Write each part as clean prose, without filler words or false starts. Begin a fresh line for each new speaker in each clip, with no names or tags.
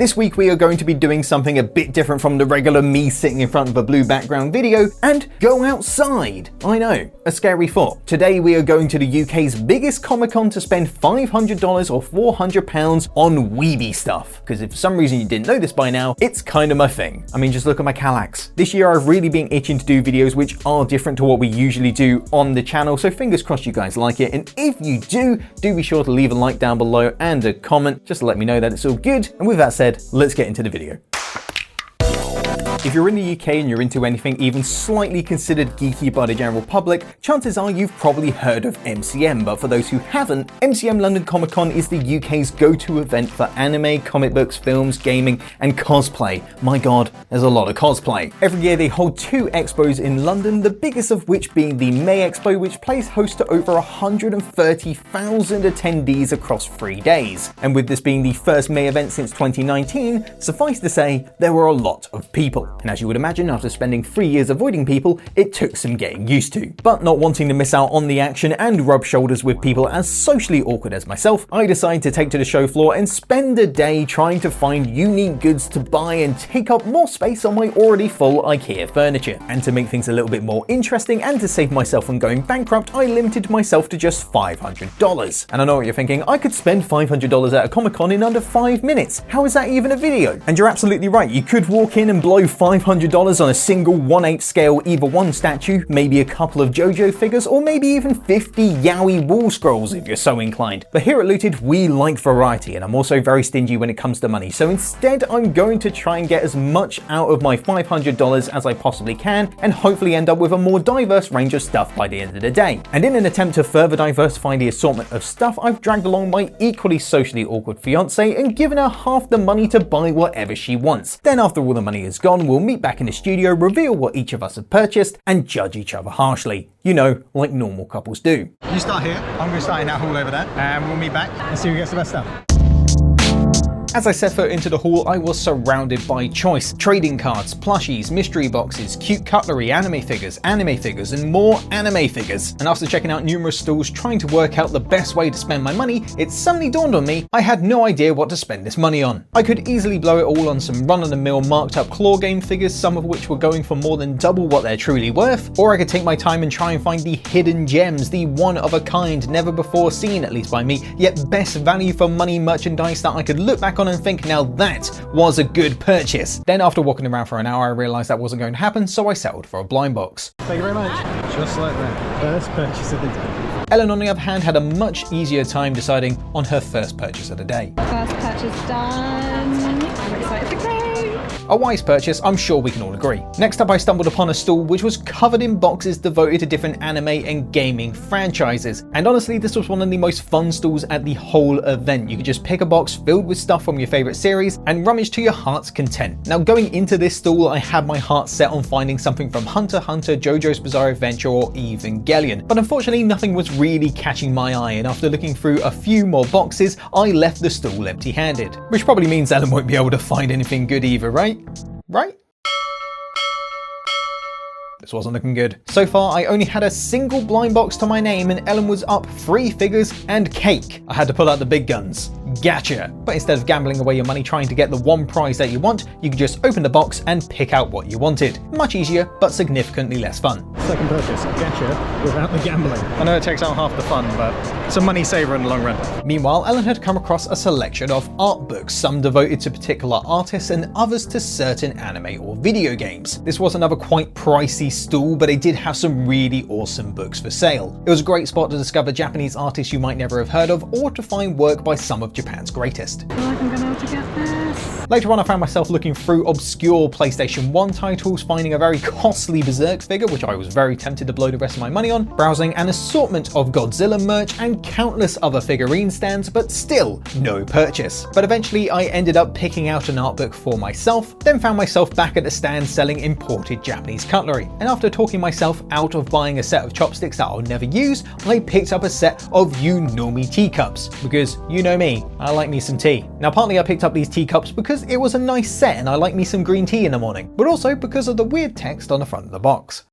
This week we are going to be doing something a bit different from the regular me sitting in front of a blue background video and go outside. I know, a scary thought. Today we are going to the UK's biggest Comic Con to spend $500 or £400 on weeby stuff. Because if for some reason you didn't know this by now, it's kind of my thing. I mean, just look at my Kallax. This year I've really been itching to do videos which are different to what we usually do on the channel, so fingers crossed you guys like it. And if you do be sure to leave a like down below and a comment just to let me know that it's all good. And with that said, let's get into the video. If you're in the UK and you're into anything even slightly considered geeky by the general public, chances are you've probably heard of MCM, but for those who haven't, MCM London Comic Con is the UK's go-to event for anime, comic books, films, gaming, and cosplay. My god, there's a lot of cosplay. Every year they hold two expos in London, the biggest of which being the May Expo, which plays host to over 130,000 attendees across 3 days. And with this being the first May event since 2019, suffice to say, there were a lot of people. And as you would imagine, after spending 3 years avoiding people, it took some getting used to. But not wanting to miss out on the action and rub shoulders with people as socially awkward as myself, I decided to take to the show floor and spend a day trying to find unique goods to buy and take up more space on my already full IKEA furniture. And to make things a little bit more interesting and to save myself from going bankrupt, I limited myself to just $500. And I know what you're thinking, I could spend $500 at a Comic Con in under 5 minutes. How is that even a video? And you're absolutely right, you could walk in and blow $500 on a single 1/8 scale Eva 1 statue, maybe a couple of JoJo figures, or maybe even 50 yaoi wall scrolls if you're so inclined. But here at Looted, we like variety, and I'm also very stingy when it comes to money, so instead I'm going to try and get as much out of my $500 as I possibly can, and hopefully end up with a more diverse range of stuff by the end of the day. And in an attempt to further diversify the assortment of stuff, I've dragged along my equally socially awkward fiance and given her half the money to buy whatever she wants. Then after all the money is gone, we'll meet back in the studio, reveal what each of us have purchased, and judge each other harshly. You know, like normal couples do.
You start here, I'm going to start in that hall over there, and we'll meet back and see who gets the best stuff.
As I set foot into the hall, I was surrounded by choice. Trading cards, plushies, mystery boxes, cute cutlery, anime figures, and more anime figures. And after checking out numerous stalls trying to work out the best way to spend my money, it suddenly dawned on me I had no idea what to spend this money on. I could easily blow it all on some run-of-the-mill marked up claw game figures, some of which were going for more than double what they're truly worth, or I could take my time and try and find the hidden gems, the one-of-a-kind, never before seen, at least by me, yet best value for money merchandise that I could look back on and think, now that was a good purchase. Then after walking around for an hour, I realized that wasn't going to happen, so I settled for a blind box.
Thank you very much. Just like that. First purchase of the day.
Ellen, on the other hand, had a much easier time deciding on her first purchase of the day.
First purchase done. I'm excited to go.
A wise purchase, I'm sure we can all agree. Next up, I stumbled upon a stall which was covered in boxes devoted to different anime and gaming franchises. And honestly, this was one of the most fun stalls at the whole event. You could just pick a box filled with stuff from your favorite series and rummage to your heart's content. Now, going into this stall, I had my heart set on finding something from Hunter x Hunter, JoJo's Bizarre Adventure, or Evangelion. But unfortunately, nothing was really catching my eye, and after looking through a few more boxes, I left the stall empty-handed. Which probably means Ellen won't be able to find anything good either, right? Right? This wasn't looking good. So far, I only had a single blind box to my name, and Ellen was up 3 figures and cake. I had to pull out the big guns. Gotcha. But instead of gambling away your money trying to get the one prize that you want, you could just open the box and pick out what you wanted. Much easier, but significantly less fun.
Second purchase, gotcha, without the gambling. I know it takes out half the fun, but it's a money saver in the long run.
Meanwhile, Ellen had come across a selection of art books, some devoted to particular artists and others to certain anime or video games. This was another quite pricey stall, but it did have some really awesome books for sale. It was a great spot to discover Japanese artists you might never have heard of, or to find work by some of Japan's greatest.
I feel like I'm gonna have to get this.
Later on, I found myself looking through obscure PlayStation 1 titles, finding a very costly Berserk figure, which I was very tempted to blow the rest of my money on, browsing an assortment of Godzilla merch and countless other figurine stands, but still no purchase. But eventually I ended up picking out an art book for myself, then found myself back at the stand selling imported Japanese cutlery. And after talking myself out of buying a set of chopsticks that I'll never use, I picked up a set of You Know Me teacups, because you know me, I like me some tea. Now, partly I picked up these teacups because it was a nice set and I like me some green tea in the morning, but also because of the weird text on the front of the box.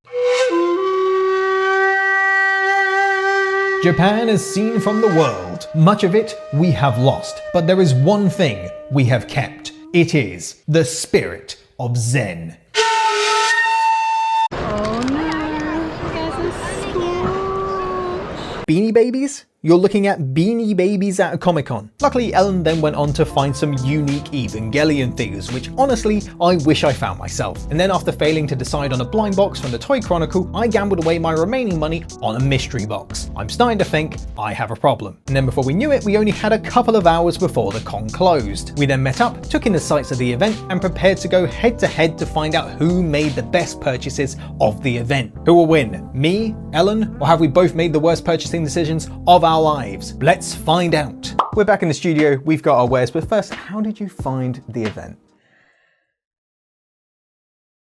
Japan is seen from the world. Much of it we have lost, but there is one thing we have kept. It is the spirit of Zen.
Oh no, you guys are scorched.
Beanie Babies? You're looking at Beanie Babies at a Comic Con. Luckily, Ellen then went on to find some unique Evangelion figures, which honestly, I wish I found myself. And then after failing to decide on a blind box from the Toy Chronicle, I gambled away my remaining money on a mystery box. I'm starting to think I have a problem. And then before we knew it, we only had a couple of hours before the con closed. We then met up, took in the sights of the event, and prepared to go head to head to find out who made the best purchases of the event. Who will win? Me, Ellen, or have we both made the worst purchasing decisions of our lives? Let's find out. We're back in the studio, we've got our wares, but first, how did you find the event?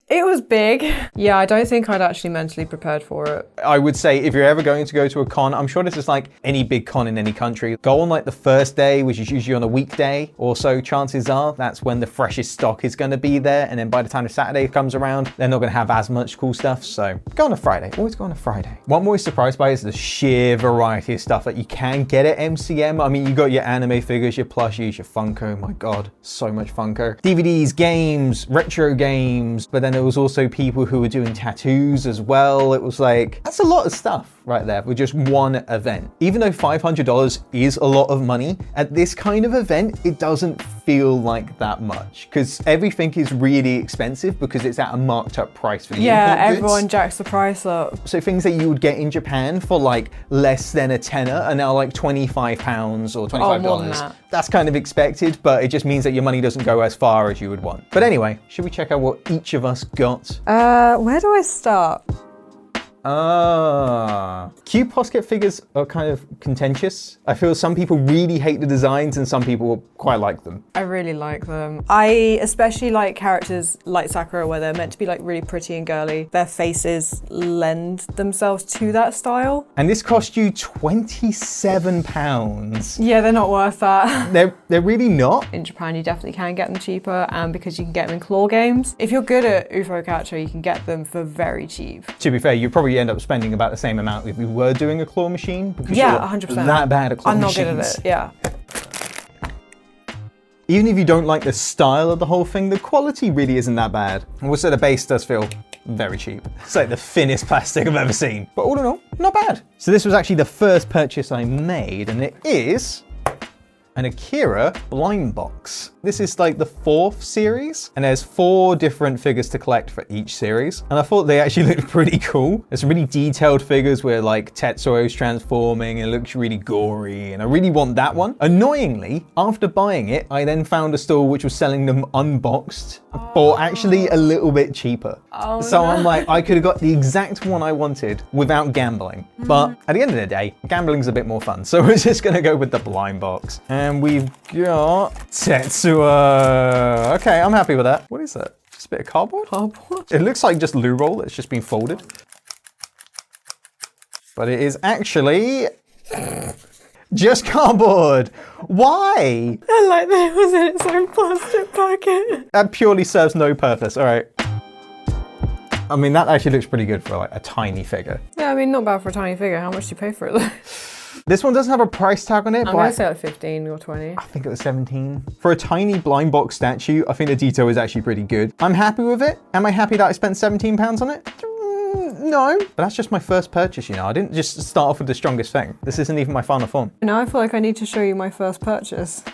It was big. Yeah, I don't think I'd actually mentally prepared for it.
I would say if you're ever going to go to a con, I'm sure this is like any big con in any country, go on like the first day, which is usually on a weekday or so. Chances are that's when the freshest stock is going to be there. And then by the time the Saturday comes around, they're not going to have as much cool stuff. So go on a Friday, always go on a Friday. What I'm always surprised by is the sheer variety of stuff that you can get at MCM. I mean, you got your anime figures, your plushies, your Funko, my God, so much Funko. DVDs, games, retro games, but then there was also people who were doing tattoos as well. It was like, that's a lot of stuff right there for just one event. Even though $500 is a lot of money, at this kind of event, it doesn't feel like that much because everything is really expensive because it's at a marked up price for the
Yeah,
import goods.
everyone jacks the price up.
So things that you would get in Japan for like less than a tenner are now like £25 or $25.
Oh, more than that.
That's kind of expected, but it just means that your money doesn't go as far as you would want. But anyway, should we check out what each of us got?
Where do I start?
Cube Posket figures are kind of contentious. I feel some people really hate the designs and some people quite like them.
I really like them. I especially like characters like Sakura where they're meant to be like really pretty and girly. Their faces lend themselves to that style.
And this cost you £27.
Yeah, they're not worth that.
They're really not.
In Japan, you definitely can get them cheaper, and because you can get them in claw games. If you're good at UFO Catcher, you can get them for very cheap.
To be fair, you probably end up spending about the same amount if we were doing a claw machine. Because
Yeah,
you're
100%.
that bad at claw
I'm not
machines.
good at it, yeah.
Even if you don't like the style of the whole thing, the quality really isn't that bad. I will say the base does feel very cheap. It's like the thinnest plastic I've ever seen. But all in all, not bad. So this was actually the first purchase I made, and it is an Akira blind box. This is like the 4th series, and there's 4 different figures to collect for each series. And I thought they actually looked pretty cool. There's some really detailed figures where like Tetsuo's transforming and it looks really gory, and I really want that one. Annoyingly, after buying it, I then found a store which was selling them unboxed for actually a little bit cheaper. So I'm like, I could have got the exact one I wanted without gambling. But at the end of the day, gambling's a bit more fun. So we're just gonna go with the blind box. And we've got Tetsuo. Okay, I'm happy with that. What is that? Just a bit of cardboard?
Cardboard?
It looks like just loo roll that's just been folded. But it is actually just cardboard. Why?
I like that it was in its own plastic packet.
That purely serves no purpose. All right. I mean, that actually looks pretty good for like a tiny figure.
Yeah, I mean, not bad for a tiny figure. How much do you pay for it though?
This one doesn't have a price tag on it,
I'm
but
gonna say like 15 or 20.
I think it was 17. For a tiny blind box statue, I think the detail is actually pretty good. I'm happy with it. Am I happy that I spent £17 on it? No, but that's just my first purchase, you know. I didn't just start off with the strongest thing. This isn't even my final form.
Now I feel like I need to show you my first purchase.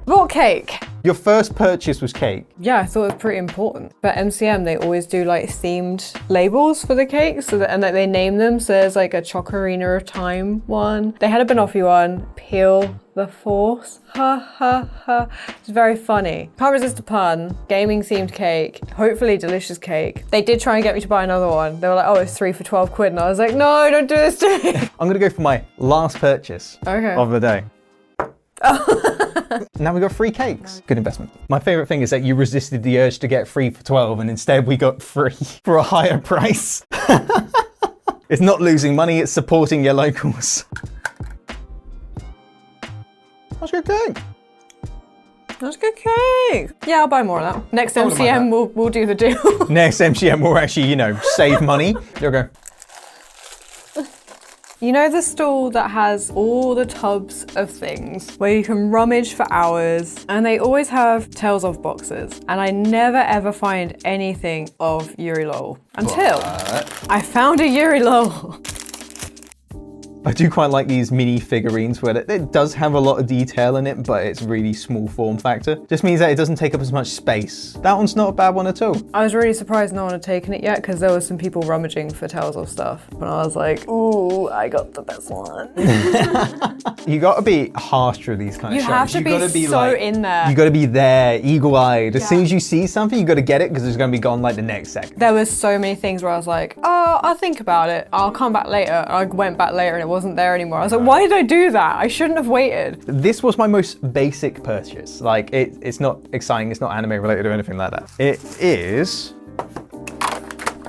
Bought cake.
Your first purchase was cake.
Yeah, I thought it was pretty important. But MCM, they always do like themed labels for the cakes, so that, and like they name them. So there's like a Chocorina of Time one. They had a Banoffee one, Peel the Force. Ha ha ha. It's very funny. Can't resist a pun. Gaming themed cake. Hopefully delicious cake. They did try and get me to buy another one. They were like, oh, it's 3 for 12 quid. And I was like, no, don't do this to me.
I'm gonna go for my last purchase of the day. Now we got free cakes. Good investment. My favorite thing is that you resisted the urge to get 3 for 12 and instead we got free for a higher price. It's not losing money, it's supporting your locals. That's good cake.
That's good cake. Yeah, I'll buy more of that. Next
I wouldn't mind
MCM, we'll do the deal.
Next MCM will actually, you know, save money. There we go.
You know the stall that has all the tubs of things where you can rummage for hours, and they always have Tales of boxes, and I never ever find anything of Yuri Lol until I found a Yuri Lol.
I do quite like these mini figurines where it does have a lot of detail in it, but it's really small form factor. Just means that it doesn't take up as much space. That one's not a bad one at all.
I was really surprised no one had taken it yet because there were some people rummaging for Tales of stuff. And I was like, ooh, I got the best one.
You gotta be harsh with these kind of
You
shows.
have to be so like, in there.
You gotta be there, eagle-eyed. As soon as you see something, you gotta get it because it's gonna be gone like the next second.
There was so many things where I was like, oh, I'll think about it. I'll come back later. I went back later and it wasn't there anymore. I was like, why did I do that? I shouldn't have waited.
This was my most basic purchase. Like, it's not exciting, it's not anime related or anything like that. It is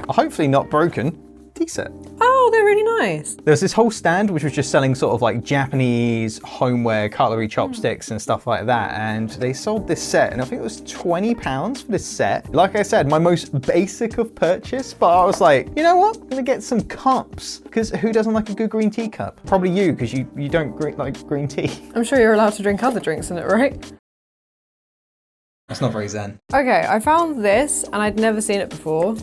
a hopefully not broken tea set.
Oh, they're really nice.
There's this whole stand which was just selling sort of like Japanese homeware, cutlery, chopsticks and stuff like that. And they sold this set and I think it was £20 for this set. Like I said, my most basic of purchase, but I was like, you know what? I'm gonna get some cups because who doesn't like a good green tea cup? Probably you because you don't like green tea.
I'm sure you're allowed to drink other drinks in it, right?
That's not very zen.
Okay, I found this and I'd never seen it before.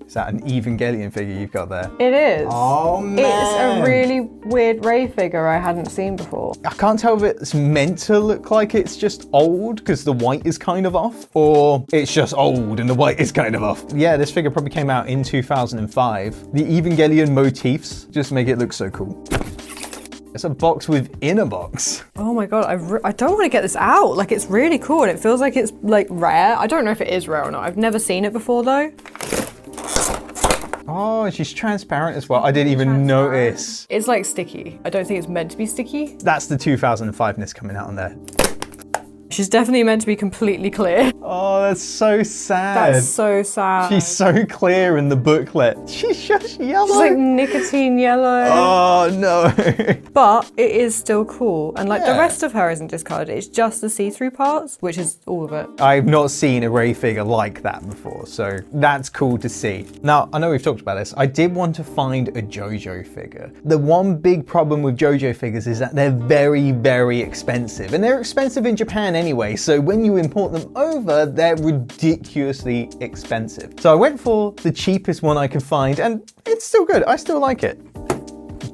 Is that an Evangelion figure you've got there?
It is.
Oh man.
It's a really weird Ray figure I hadn't seen before.
I can't tell if it's meant to look like it's just old because the white is kind of off, or it's just old and the white is kind of off. Yeah, this figure probably came out in 2005. The Evangelion motifs just make it look so cool. It's a box within a box.
Oh my god, I don't want to get this out. Like, it's really cool and it feels like it's like rare. I don't know if it is rare or not. I've never seen it before though.
Oh, she's transparent as well. I didn't even notice.
It's like sticky. I don't think it's meant to be sticky.
That's the 2005-ness coming out on there.
She's definitely meant to be completely clear.
Oh, that's so sad.
That's so sad.
She's so clear in the booklet. She's just yellow.
She's like nicotine yellow.
Oh no.
But it is still cool. And like the rest of her isn't discarded. It's just the see-through parts, which is all of it.
I've not seen a Ray figure like that before, so that's cool to see. Now, I know we've talked about this. I did want to find a JoJo figure. The one big problem with JoJo figures is that they're very, very expensive. And they're expensive in Japan anyway, so when you import them over, they're ridiculously expensive. So I went for the cheapest one I could find, and it's still good. I still like it.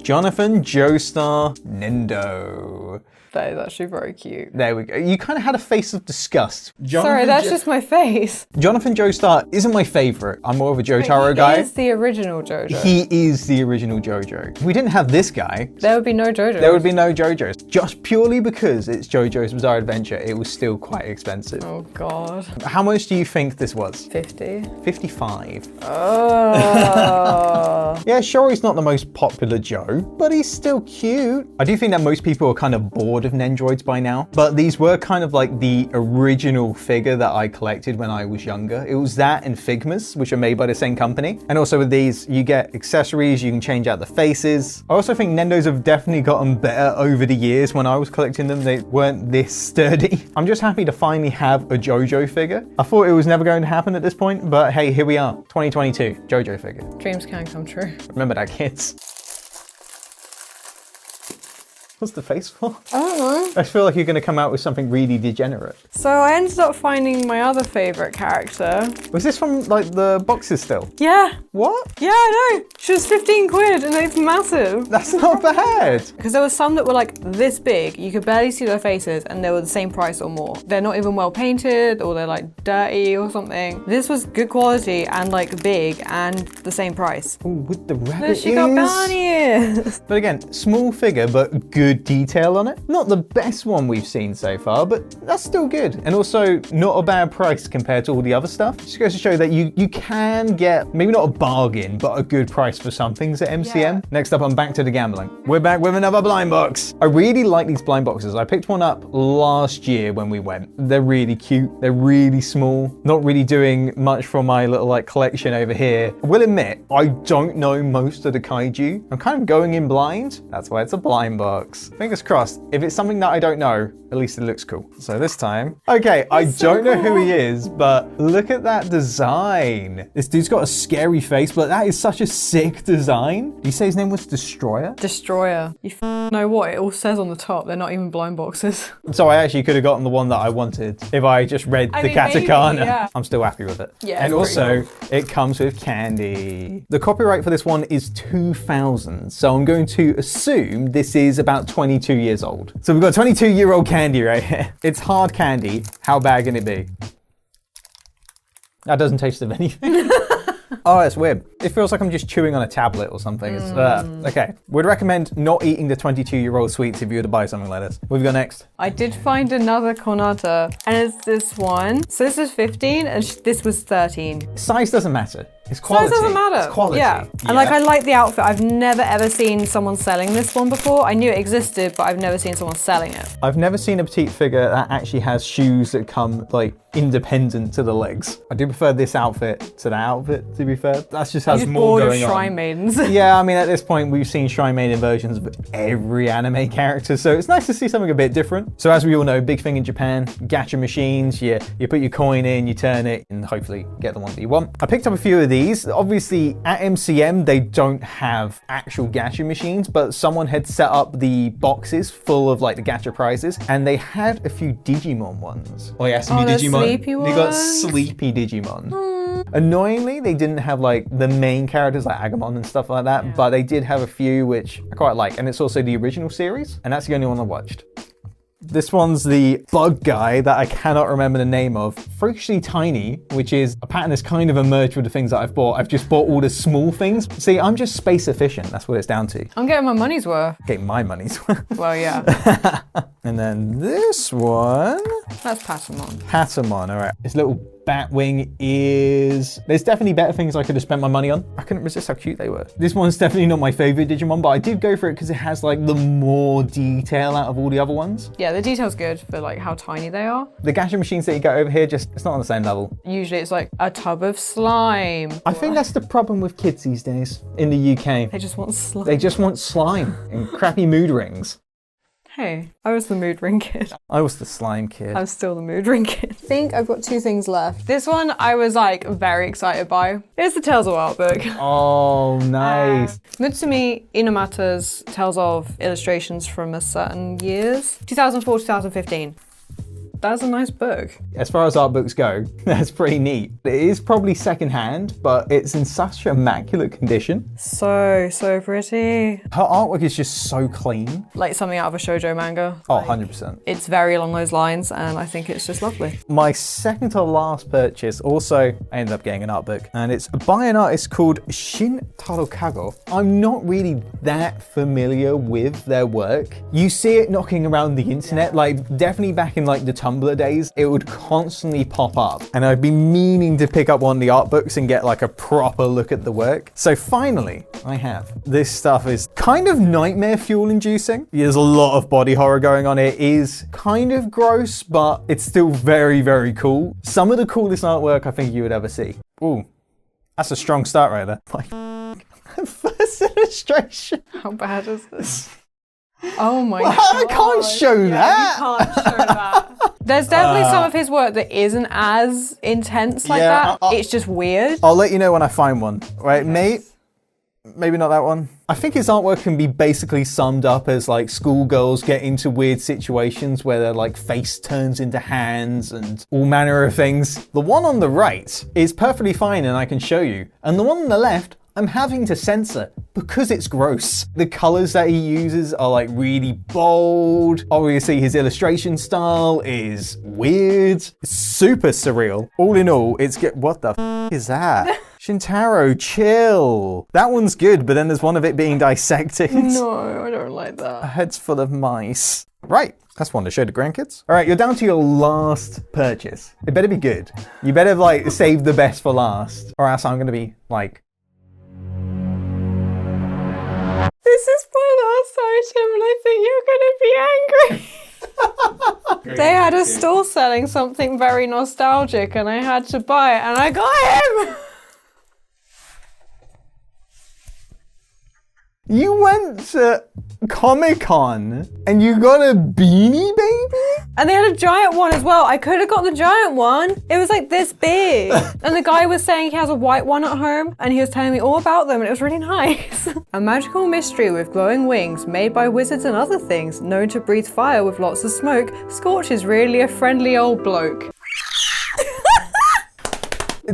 Jonathan Joestar Nendo.
That is actually very cute.
There we go. You kind of had a face of disgust.
Sorry, that's just my face.
Jonathan Joestar isn't my favorite. I'm more of a Jotaro guy.
He is the original JoJo.
He is the original JoJo. If we didn't have this guy,
there would be no JoJo.
There would be no JoJos. Just purely because it's JoJo's Bizarre Adventure, it was still quite expensive.
Oh god.
How much do you think this was?
50.
55.
Oh.
Yeah, sure, he's not the most popular Joe, but he's still cute. I do think that most people are kind of bored of Nendroids by now, but these were kind of like the original figure that I collected when I was younger. It was that and Figmas, which are made by the same company. And also with these, you get accessories, you can change out the faces. I also think Nendos have definitely gotten better over the years. When I was collecting them, they weren't this sturdy. I'm just happy to finally have a JoJo figure. I thought it was never going to happen at this point, but hey, here we are, 2022, JoJo figure.
Dreams can come true.
Remember that, kids. What's the face for?
I don't know.
I feel like you're going to come out with something really degenerate.
So I ended up finding my other favourite character.
Was this from like the boxes still?
Yeah.
What?
Yeah, I know. She was 15 quid and it's massive.
That's not bad.
Because there were some that were like this big, you could barely see their faces and they were the same price or more. They're not even well painted or they're like dirty or something. This was good quality and like big and the same price.
Ooh, with the rabbit
Look, she got bunny ears.
But again, small figure, but good detail on it. Not the best one we've seen so far, but that's still good. And also not a bad price compared to all the other stuff. Just goes to show that you can get, maybe not a bargain, but a good price for some things at MCM. Yeah. Next up, I'm back to the gambling. We're back with another blind box. I really like these blind boxes. I picked one up last year when we went. They're really cute. They're really small. Not really doing much for my little like collection over here. I will admit, I don't know most of the kaiju. I'm kind of going in blind. That's why it's a blind box. looks. Fingers crossed. If it's something that I don't know, at least it looks cool. So this time, okay, I don't know who he is, but look at that design. This dude's got a scary face, but that is such a sick design. Did you say his name was Destroyer?
Destroyer. You know what? It all says on the top. They're not even blind boxes.
So I actually could have gotten the one that I wanted if I just read the katakana.
Maybe, yeah.
I'm still happy with it.
Yeah.
And also, it comes with candy. The copyright for this one is 2000, so I'm going to assume this is about 22 years old. So we've got 22-year-old candy right here. It's hard candy. How bad can it be? That doesn't taste of anything. Oh, it's weird. It feels like I'm just chewing on a tablet or something. Okay. Would recommend not eating the 22-year-old sweets if you were to buy something like this. What have we got next?
I did find another Konata, and it's this one. So this is 15, and this was 13.
Size doesn't matter. It's quality.
Size doesn't matter.
It's quality.
Yeah. And like, I like the outfit. I've never ever seen someone selling this one before. I knew it existed, but I've never seen someone selling it.
I've never seen a petite figure that actually has shoes that come like independent to the legs. I do prefer this outfit to that outfit, to be fair. That's just has more going on.
Shrine Maidens.
Yeah, I mean, at this point, we've seen Shrine Maiden versions of every anime character, so it's nice to see something a bit different. So as we all know, big thing in Japan, gacha machines, you put your coin in, you turn it, and hopefully get the one that you want. I picked up a few of these. Obviously, at MCM, they don't have actual gacha machines, but someone had set up the boxes full of like the gacha prizes, and they had a few Digimon ones. Oh yeah, some Digimon.
Sleepy ones?
They got sleepy Digimon. Annoyingly, they didn't have like the main characters like Agumon and stuff like that, but they did have a few which I quite like, and it's also the original series, and that's the only one I watched. This one's the bug guy that I cannot remember the name of. Freakishly tiny, which is a pattern that's kind of emerged with the things that I've bought. I've just bought all the small things. See, I'm just space efficient. That's what it's down to.
I'm getting my money's worth.
Getting my money's worth.
Well, yeah.
And then this one.
That's Patamon.
Patamon, all right. This little Batwing is... There's definitely better things I could have spent my money on. I couldn't resist how cute they were. This one's definitely not my favorite Digimon, but I did go for it because it has like the more detail out of all the other ones.
Yeah, the detail's good for like how tiny they are.
The gacha machines that you get over here, it's not on the same level.
Usually it's like a tub of slime.
I think that's the problem with kids these days in the UK.
They just want slime.
They just want slime and crappy mood rings.
Hey, I was the mood ring kid.
I was the slime kid.
I'm still the mood ring kid. I think I've got two things left. This one I was like very excited by. It's the Tales of art book.
Oh, nice.
Mutsumi Inamata's Tales of illustrations from a certain years. 2004, 2015. That's a nice book.
As far as art books go, that's pretty neat. It is probably secondhand, but it's in such immaculate condition.
So pretty.
Her artwork is just so clean.
Like something out of a shoujo manga.
Oh, 100%.
It's very along those lines, and I think it's just lovely.
My second to last purchase, also, I ended up getting an art book, and it's by an artist called Shin Tarokago. I'm not really that familiar with their work. You see it knocking around the internet, like definitely back in like the Tumblr days, it would constantly pop up, and I'd be meaning to pick up one of the art books and get like a proper look at the work. So finally, I have. This stuff is kind of nightmare fuel inducing. There's a lot of body horror going on. It is kind of gross, but it's still very, very cool. Some of the coolest artwork I think you would ever see. Ooh, that's a strong start right there. Like, first illustration.
How bad is this? Oh my
god. I can't show that.
You can't show that. There's definitely some of his work that isn't as intense like that. It's just weird.
I'll let you know when I find one. Right, mate? Maybe not that one. I think his artwork can be basically summed up as like schoolgirls get into weird situations where their like face turns into hands and all manner of things. The one on the right is perfectly fine and I can show you. And the one on the left, I'm having to censor because it's gross. The colors that he uses are like really bold. Obviously his illustration style is weird. It's super surreal. All in all, what the f is that? Shintaro, chill. That one's good, but then there's one of it being dissected.
No, I don't like that.
A head's full of mice. Right. That's one to show the grandkids. All right, you're down to your last purchase. It better be good. You better like save the best for last, or else I'm gonna be like,
this is my last item and I think you're gonna be angry. They had a store selling something very nostalgic and I had to buy it and I got him!
You went to Comic Con and you got a Beanie Baby?
And they had a giant one as well. I could have got the giant one. It was like this big. And the guy was saying he has a white one at home and he was telling me all about them and it was really nice. A magical mystery with glowing wings made by wizards and other things, known to breathe fire with lots of smoke. Scorch is really a friendly old bloke.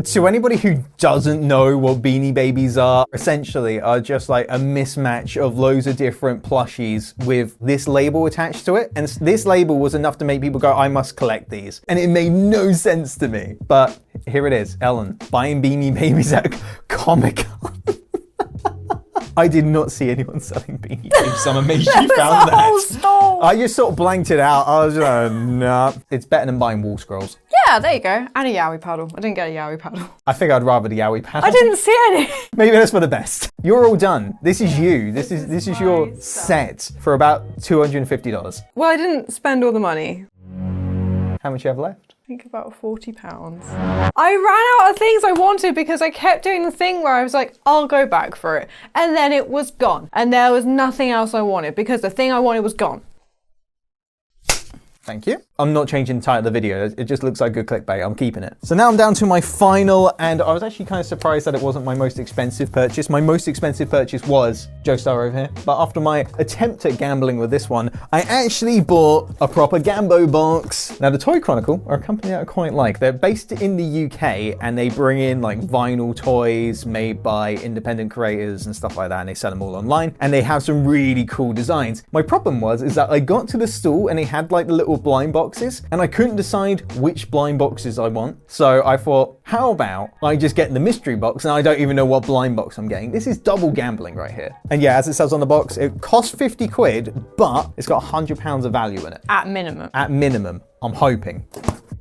To anybody who doesn't know what Beanie Babies are, essentially are just like a mismatch of loads of different plushies with this label attached to it. And this label was enough to make people go, I must collect these. And it made no sense to me. But here it is, Ellen, buying Beanie Babies at Comic-Con. I did not see anyone selling Beanie Babies. I'm amazed you found that.
Whole store.
I just sort of blanked it out. I was like, nah. It's better than buying wall scrolls.
Yeah, there you go. And a Yowie paddle. I didn't get a Yowie paddle.
I think I'd rather the Yowie paddle.
I didn't see any.
Maybe that's for the best. You're all done. This is you. This is your set for about $250.
Well, I didn't spend all the money.
How much you have left?
I think about £40. I ran out of things I wanted because I kept doing the thing where I was like, I'll go back for it. And then it was gone. And there was nothing else I wanted because the thing I wanted was gone.
Thank you. I'm not changing the title of the video. It just looks like good clickbait. I'm keeping it. So now I'm down to my final, and I was actually kind of surprised that it wasn't my most expensive purchase. My most expensive purchase was Joestar over here. But after my attempt at gambling with this one, I actually bought a proper Gambo box. Now the Toy Chronicle are a company that I quite like. They're based in the UK and they bring in like vinyl toys made by independent creators and stuff like that, and they sell them all online. And they have some really cool designs. My problem is that I got to the stall and they had like the little blind boxes and I couldn't decide which blind boxes I want. So I thought, how about I just get the mystery box and I don't even know what blind box I'm getting. This is double gambling right here. And yeah, as it says on the box, it costs 50 quid, but it's got £100 of value in it.
At minimum.
At minimum, I'm hoping.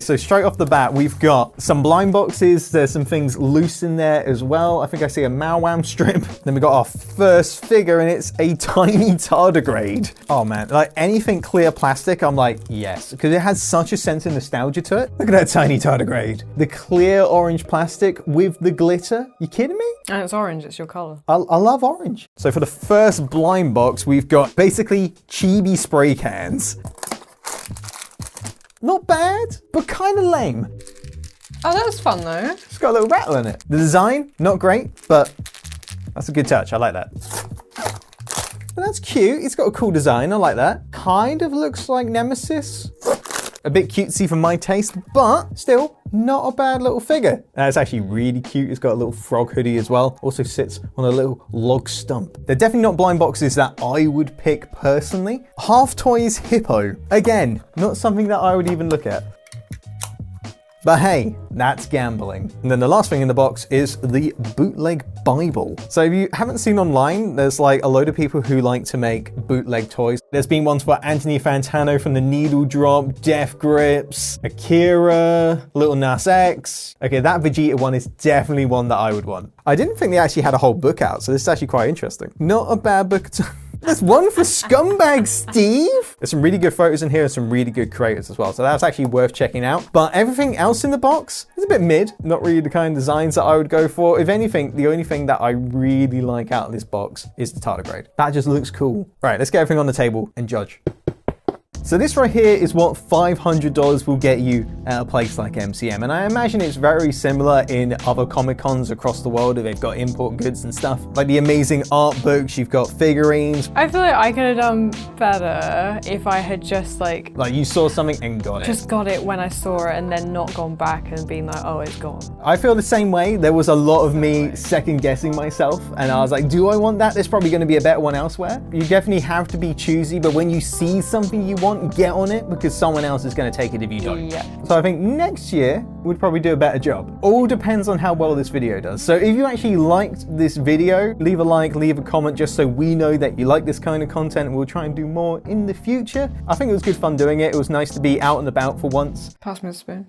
So straight off the bat, we've got some blind boxes. There's some things loose in there as well. I think I see a Mawam strip. Then we got our first figure and it's a tiny tardigrade. Oh man, like anything clear plastic, I'm like, yes, because it has such a sense of nostalgia to it. Look at that tiny tardigrade. The clear orange plastic with the glitter. You kidding me?
And it's orange, it's your color.
I love orange. So for the first blind box, we've got basically chibi spray cans. Not bad, but kind of lame.
Oh, that was fun though.
It's got a little rattle in it. The design, not great, but that's a good touch. I like that. But that's cute. It's got a cool design. I like that. Kind of looks like Nemesis. A bit cutesy for my taste, but still not a bad little figure. And it's actually really cute. It's got a little frog hoodie as well. Also sits on a little log stump. They're definitely not blind boxes that I would pick personally. Half Toys Hippo. Again, not something that I would even look at. But hey, that's gambling. And then the last thing in the box is the bootleg Bible. So if you haven't seen online, there's like a load of people who like to make bootleg toys. There's been ones for Anthony Fantano from the Needle Drop, Death Grips, Akira, Little Nas X. Okay, that Vegeta one is definitely one that I would want. I didn't think they actually had a whole book out, so this is actually quite interesting. Not a bad book at all. There's one for Scumbag Steve. There's some really good photos in here and some really good creators as well. So that's actually worth checking out. But everything else in the box is a bit mid. Not really the kind of designs that I would go for. If anything, the only thing that I really like out of this box is the tardigrade. That just looks cool. Right, let's get everything on the table and judge. So this right here is what $500 will get you at a place like MCM. And I imagine it's very similar in other Comic Cons across the world. They've got import goods and stuff. Like the amazing art books, you've got figurines.
I feel like I could have done better if I had just like
you saw something and got it.
Just got it when I saw it and then not gone back and been like, oh, it's gone.
I feel the same way. There was a lot of me second guessing myself. And I was like, do I want that? There's probably going to be a better one elsewhere. You definitely have to be choosy. But when you see something you want, get on it because someone else is going to take it if you don't.
Yeah.
So I think next year we'd probably do a better job. All depends on how well this video does. So if you actually liked this video, leave a like, leave a comment just so we know that you like this kind of content. We'll try and do more in the future. I think it was good fun doing it. It was nice to be out and about for once.
Pass me the spoon.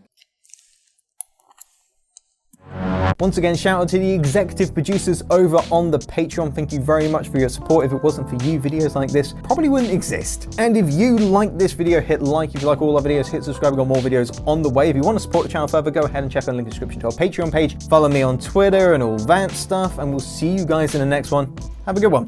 Once again, shout out to the executive producers over on the Patreon. Thank you very much for your support. If it wasn't for you, videos like this probably wouldn't exist. And if you like this video, hit like. If you like all our videos, hit subscribe. We've got more videos on the way. If you want to support the channel further, go ahead and check out the link in the description to our Patreon page. Follow me on Twitter and all that stuff. And we'll see you guys in the next one. Have a good one.